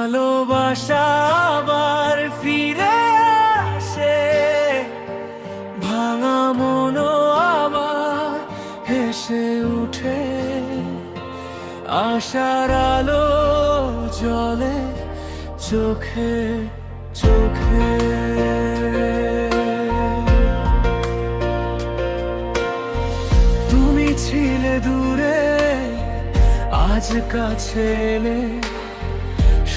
ভালোবাসা আবার ফিরে আসে, ভাঙা মনও আবার হেসে উঠে। আশার আলো জ্বলে চোখে চোখে। তুমি ছিলে দূরে, আজ কাছে এলে,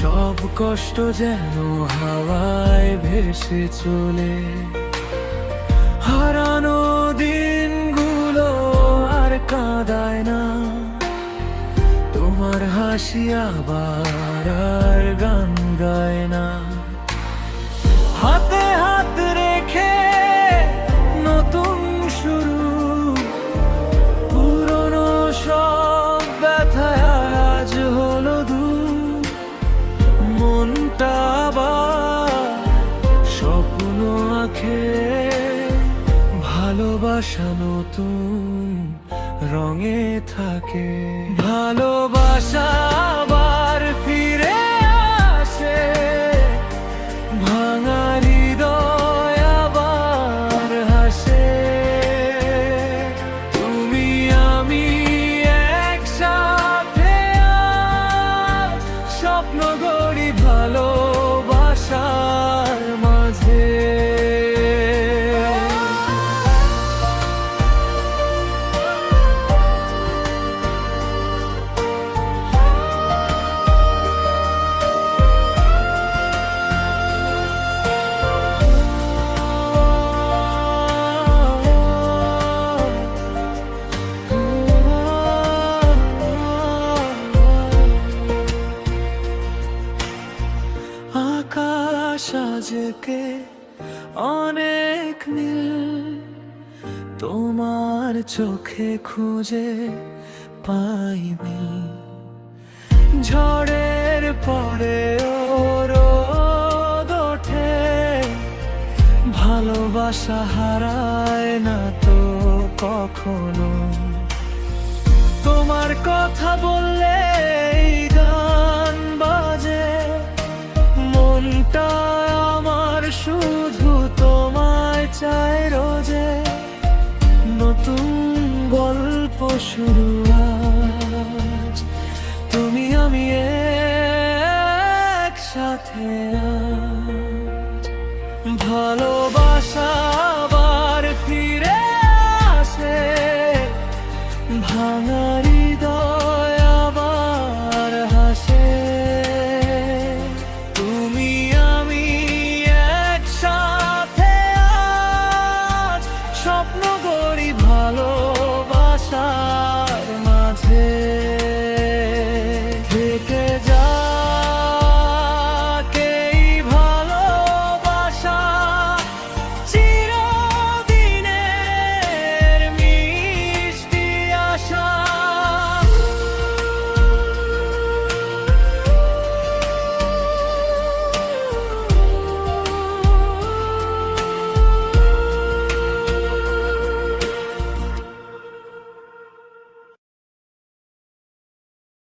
সব কষ্ট যেন হাওয়ায় ভেসে চলে। হারানো দিনগুলো আর কাঁদায় না, তোমার হাসি আবার আর গান গায় না। হাতে হাত রেখে নতুন শুরু, পুরনো সব ব্যথায় আজ হলো দূর। মনটা আবার স্বপ্ন আঁকে, ভালোবাসা নতুন রঙে থাকে। ভালোবাসা আবার ফিরে আসে, ভাঙা হৃদয় আবার হাসে। তুমি আমি একসাথে আজ স্বপ্ন গড়ি ভালোবাসার মাঝে। আকাশ আজকে অনেক নীল, তোমার চোখে খুঁজে পাই মিল। ঝড়ের পরে রোদ ওঠে, ভালোবাসা হারায় না তো কখনো। তোমার কথা বললে গান বাজে, মনটা আমার শুধু তোমায় চায় রোজে। নতুন গল্প শুরু আজ, তুমি আমি একসাথে আজ। ভালোবাসা আবার ফিরে আসে, ভাঙা হৃদয় আবার হাসে। তুমি আমি একসাথে আজ স্বপ্ন গড়ি ভালোবাসা